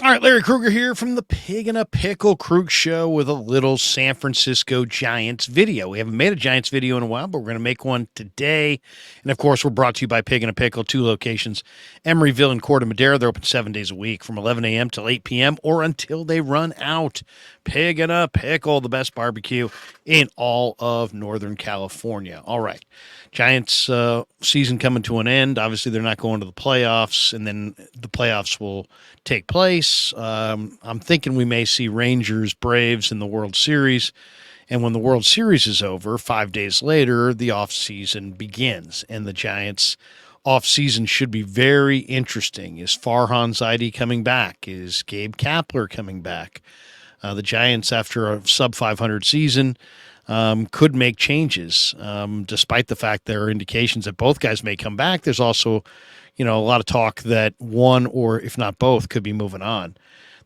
All right, Larry Krueger here from the Pig in a Pickle Krug Show with a little San Francisco Giants video. We haven't made a Giants video in a while, but we're going to make one today. And of course, we're brought to you by Pig in a Pickle, two locations, Emeryville and Corte Madera. They're open 7 days a week from 11 a.m. till 8 p.m. or until they run out. Pig in a Pickle, the best barbecue in all of Northern California. All right. Giants season coming to an end. Obviously, they're not going to the playoffs, and then the playoffs will take place. I'm thinking we may see Rangers, Braves in the World Series, and when the World Series is over, 5 days later, the offseason begins, and the Giants' offseason should be very interesting. Is Farhan Zaidi coming back? Is Gabe Kapler coming back? The Giants, after a sub-500 season, could make changes, despite the fact there are indications that both guys may come back. There's also, a lot of talk that one or if not both could be moving on.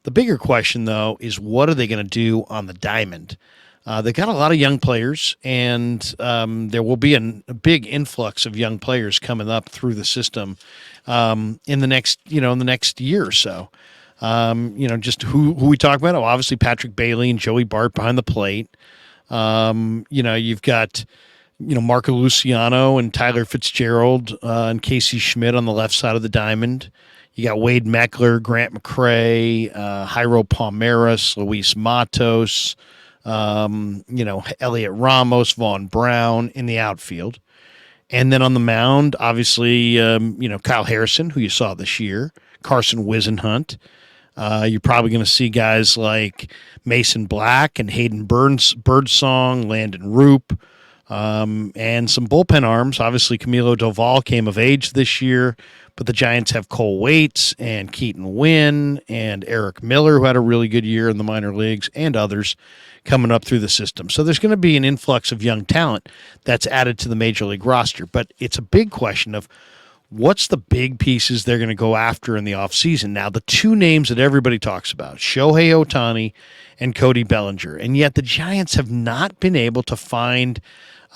The bigger question, though, is what are they going to do on the diamond? They got a lot of young players, and there will be a big influx of young players coming up through the system in the next year or so. Just who we talk about. Oh, obviously Patrick Bailey and Joey Bart behind the plate. You've got, Marco Luciano and Tyler Fitzgerald and Casey Schmidt on the left side of the diamond. You got Wade Meckler, Grant McCray, Jairo Palmeras, Luis Matos, Elliot Ramos, Vaughn Brown in the outfield. And then on the mound, obviously, Kyle Harrison, who you saw this year, Carson Whisenhunt. You're probably going to see guys like Mason Black and Hayden Birdsong, Landon Roop, and some bullpen arms. Obviously, Camilo Doval came of age this year, but the Giants have Cole Waits and Keaton Wynn and Eric Miller, who had a really good year in the minor leagues, and others coming up through the system. So there's going to be an influx of young talent that's added to the major league roster, but it's a big question of what's the big pieces they're going to go after in the offseason? Now, the two names that everybody talks about, Shohei Ohtani and Cody Bellinger, and yet the Giants have not been able to find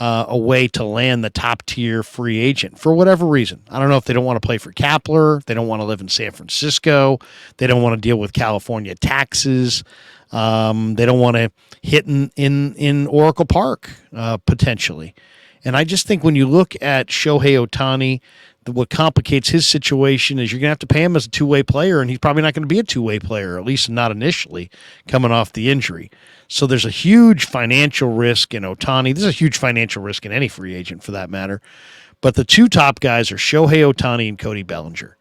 a way to land the top-tier free agent for whatever reason. I don't know if they don't want to play for Kapler, they don't want to live in San Francisco, they don't want to deal with California taxes, they don't want to hit in Oracle Park, potentially. And I just think when you look at Shohei Ohtani, what complicates his situation is you're going to have to pay him as a two-way player, and he's probably not going to be a two-way player, at least not initially, coming off the injury. So there's a huge financial risk in Ohtani. There's a huge financial risk in any free agent, for that matter. But the two top guys are Shohei Ohtani and Cody Bellinger.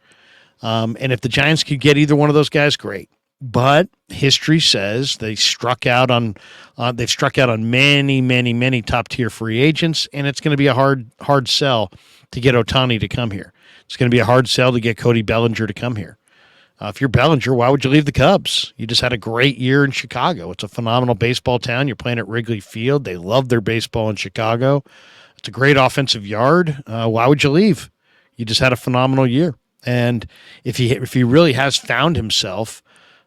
And if the Giants could get either one of those guys, great. But history says they've struck out on many, many, many top-tier free agents, and it's going to be a hard sell to get Ohtani to come here. It's going to be a hard sell to get Cody Bellinger to come here. If you're Bellinger, why would you leave the Cubs? You just had a great year in Chicago. It's a phenomenal baseball town. You're playing at Wrigley Field. They love their baseball in Chicago. It's a great offensive yard. Why would you leave? You just had a phenomenal year. And if he really has found himself,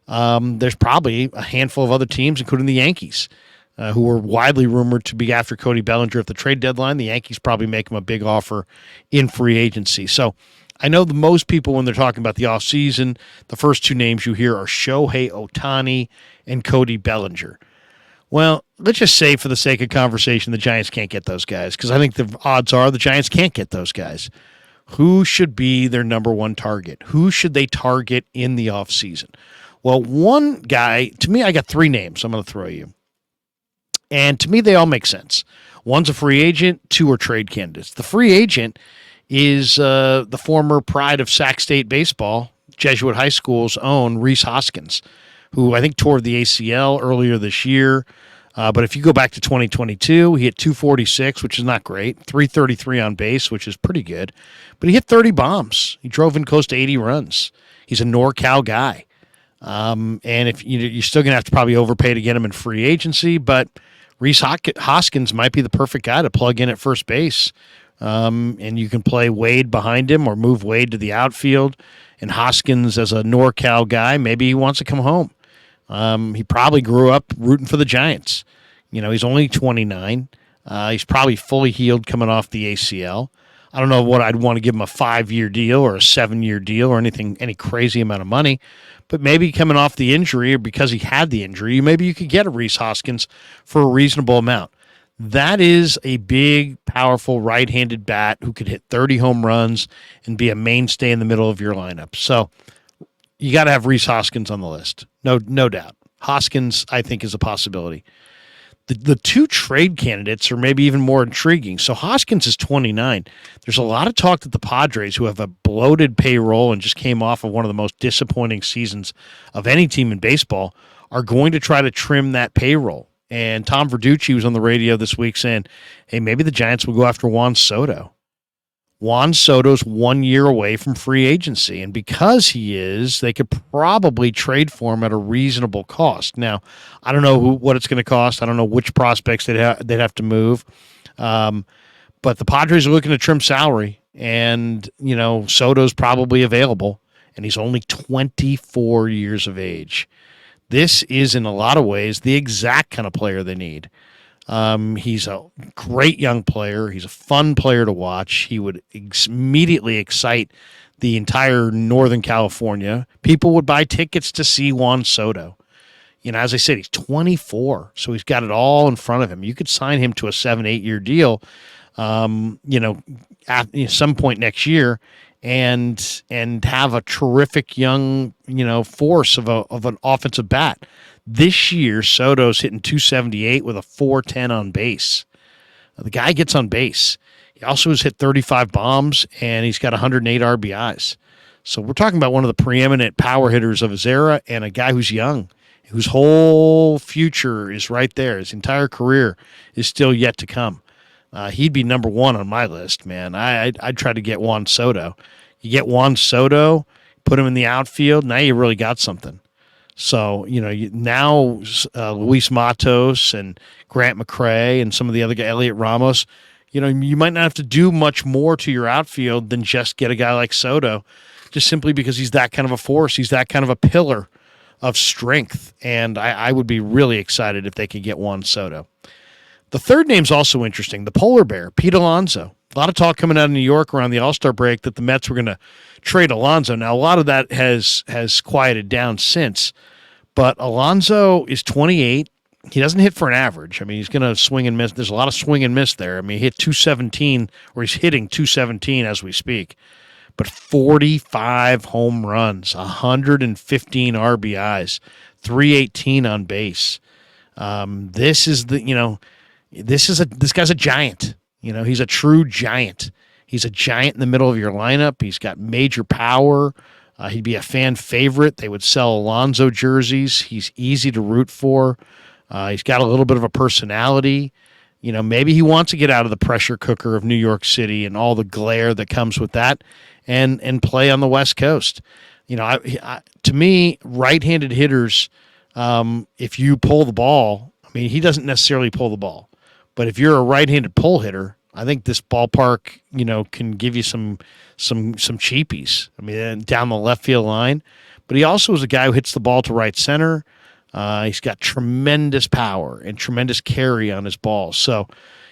there's probably a handful of other teams, including the Yankees, who were widely rumored to be after Cody Bellinger at the trade deadline. The Yankees probably make him a big offer in free agency. So I know the most people, when they're talking about the offseason, the first two names you hear are Shohei Ohtani and Cody Bellinger. Well, let's just say for the sake of conversation, the Giants can't get those guys, because I think the odds are the Giants can't get those guys. Who should be their number one target? Who should they target in the offseason? Well, one guy, to me, I got three names I'm going to throw you. And to me, they all make sense. One's a free agent, two are trade candidates. The free agent is the former pride of Sac State baseball, Jesuit High School's own Rhys Hoskins, who I think tore the ACL earlier this year. But if you go back to 2022, he hit 246, which is not great, 333 on base, which is pretty good. But he hit 30 bombs. He drove in close to 80 runs. He's a NorCal guy. And if you're still going to have to probably overpay to get him in free agency, but Rhys Hoskins might be the perfect guy to plug in at first base. And you can play Wade behind him or move Wade to the outfield. And Hoskins, as a NorCal guy, maybe he wants to come home. He probably grew up rooting for the Giants. He's only 29. He's probably fully healed coming off the ACL. I don't know what I'd want to give him, a 5-year deal or a 7-year deal or any crazy amount of money. but maybe coming off the injury or because he had the injury, maybe you could get a Rhys Hoskins for a reasonable amount. That is a big, powerful right-handed bat who could hit 30 home runs and be a mainstay in the middle of your lineup. So you got to have Rhys Hoskins on the list. No doubt. Hoskins, I think, is a possibility. The two trade candidates are maybe even more intriguing. So Hoskins is 29. There's a lot of talk that the Padres, who have a bloated payroll and just came off of one of the most disappointing seasons of any team in baseball, are going to try to trim that payroll. And Tom Verducci was on the radio this week saying, hey, maybe the Giants will go after Juan Soto. Juan Soto's 1 year away from free agency, and because he is, they could probably trade for him at a reasonable cost. Now, I don't know what it's going to cost. I don't know which prospects they'd have to move, but the Padres are looking to trim salary, and Soto's probably available, and he's only 24 years of age. This is, in a lot of ways, the exact kind of player they need. He's a great young player. He's a fun player to watch. He would immediately excite the entire Northern California. People would buy tickets to see Juan Soto. As I said, he's 24, so he's got it all in front of him. You could sign him to a 7-8 year deal, at some point next year, and have a terrific young, force of an offensive bat. This year, Soto's hitting 278 with a 410 on base. The guy gets on base. He also has hit 35 bombs, and he's got 108 RBIs. So we're talking about one of the preeminent power hitters of his era, and a guy who's young, whose whole future is right there. His entire career is still yet to come. He'd be number one on my list, man. I'd try to get Juan Soto. You get Juan Soto, put him in the outfield, now you really got something. So, now Luis Matos and Grant McCray and some of the other guys, Elliot Ramos, you might not have to do much more to your outfield than just get a guy like Soto, just simply because he's that kind of a force. He's that kind of a pillar of strength. And I would be really excited if they could get Juan Soto. The third name's also interesting, the polar bear, Pete Alonso. A lot of talk coming out of New York around the All-Star break that the Mets were going to trade Alonso. Now, a lot of that has quieted down since, but Alonso is 28. He doesn't hit for an average. I mean, he's going to swing and miss. There's a lot of swing and miss there. I mean, he hit 217, or he's hitting 217 as we speak, but 45 home runs, 115 RBIs, 318 on base. This guy's a giant. He's a true giant. He's a giant in the middle of your lineup. He's got major power. He'd be a fan favorite. They would sell Alonso jerseys. He's easy to root for. He's got a little bit of a personality. Maybe he wants to get out of the pressure cooker of New York City and all the glare that comes with that and play on the West Coast. To me, right-handed hitters, if you pull the ball, I mean, he doesn't necessarily pull the ball. But if you're a right-handed pull hitter, I think this ballpark, can give you some cheapies. I mean, down the left field line. But he also is a guy who hits the ball to right center. He's got tremendous power and tremendous carry on his ball. So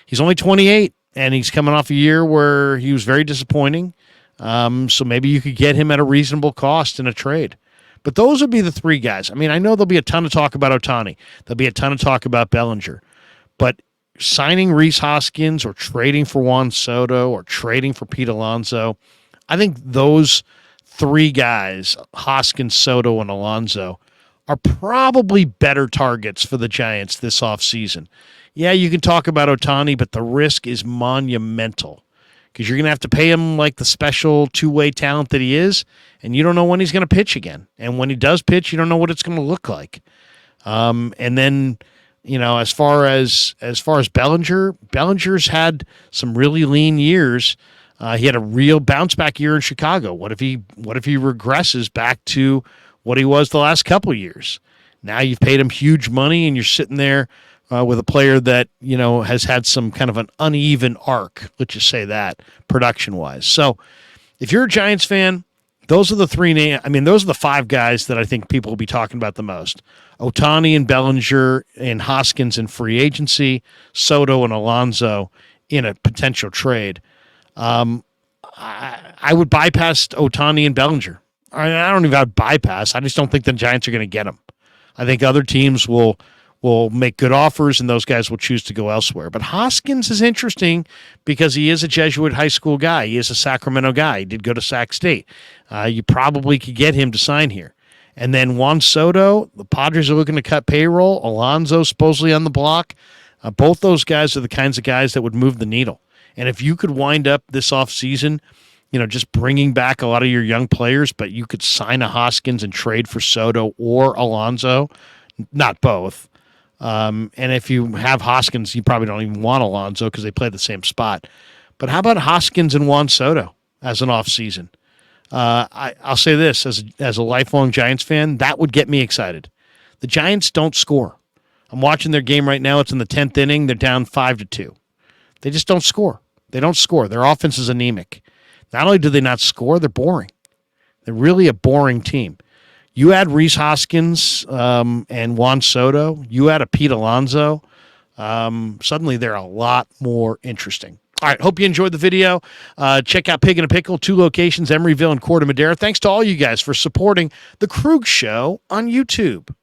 he's only 28, and he's coming off a year where he was very disappointing. So maybe you could get him at a reasonable cost in a trade. But those would be the three guys. I mean, I know there'll be a ton of talk about Ohtani. There'll be a ton of talk about Bellinger. But signing Rhys Hoskins or trading for Juan Soto or trading for Pete Alonso, I think those three guys, Hoskins, Soto, and Alonso, are probably better targets for the Giants this offseason. Yeah, you can talk about Ohtani, but the risk is monumental because you're going to have to pay him like the special two-way talent that he is, and you don't know when he's going to pitch again. And when he does pitch, you don't know what it's going to look like. And then, as far as Bellinger's had some really lean years. He had a real bounce back year in Chicago. What if he regresses back to what he was the last couple of years? Now you've paid him huge money, and you're sitting there with a player that has had some kind of an uneven arc. Let's just say that production wise. So if you're a Giants fan, those are the three names. I mean, those are the five guys that I think people will be talking about the most. Ohtani and Bellinger and Hoskins in free agency, Soto and Alonso in a potential trade. I would bypass Ohtani and Bellinger. I don't even have bypass. I just don't think the Giants are going to get him. I think other teams will make good offers, and those guys will choose to go elsewhere. But Hoskins is interesting because he is a Jesuit high school guy. He is a Sacramento guy. He did go to Sac State. You probably could get him to sign here. And then Juan Soto, the Padres are looking to cut payroll. Alonso supposedly on the block. Both those guys are the kinds of guys that would move the needle. And if you could wind up this offseason, just bringing back a lot of your young players, but you could sign a Hoskins and trade for Soto or Alonso, not both. And if you have Hoskins, you probably don't even want Alonso because they play the same spot. But how about Hoskins and Juan Soto as an offseason? I'll say this, as a lifelong Giants fan, that would get me excited. The Giants don't score. I'm watching their game right now. It's in the 10th inning. They're down 5-2. They just don't score. They don't score. Their offense is anemic. Not only do they not score, they're boring. They're really a boring team. You add Rhys Hoskins and Juan Soto, you add a Pete Alonso, suddenly they're a lot more interesting. All right, hope you enjoyed the video. Check out Pig and a Pickle, 2 locations, Emeryville and Corte Madera. Thanks to all you guys for supporting The Krug Show on YouTube.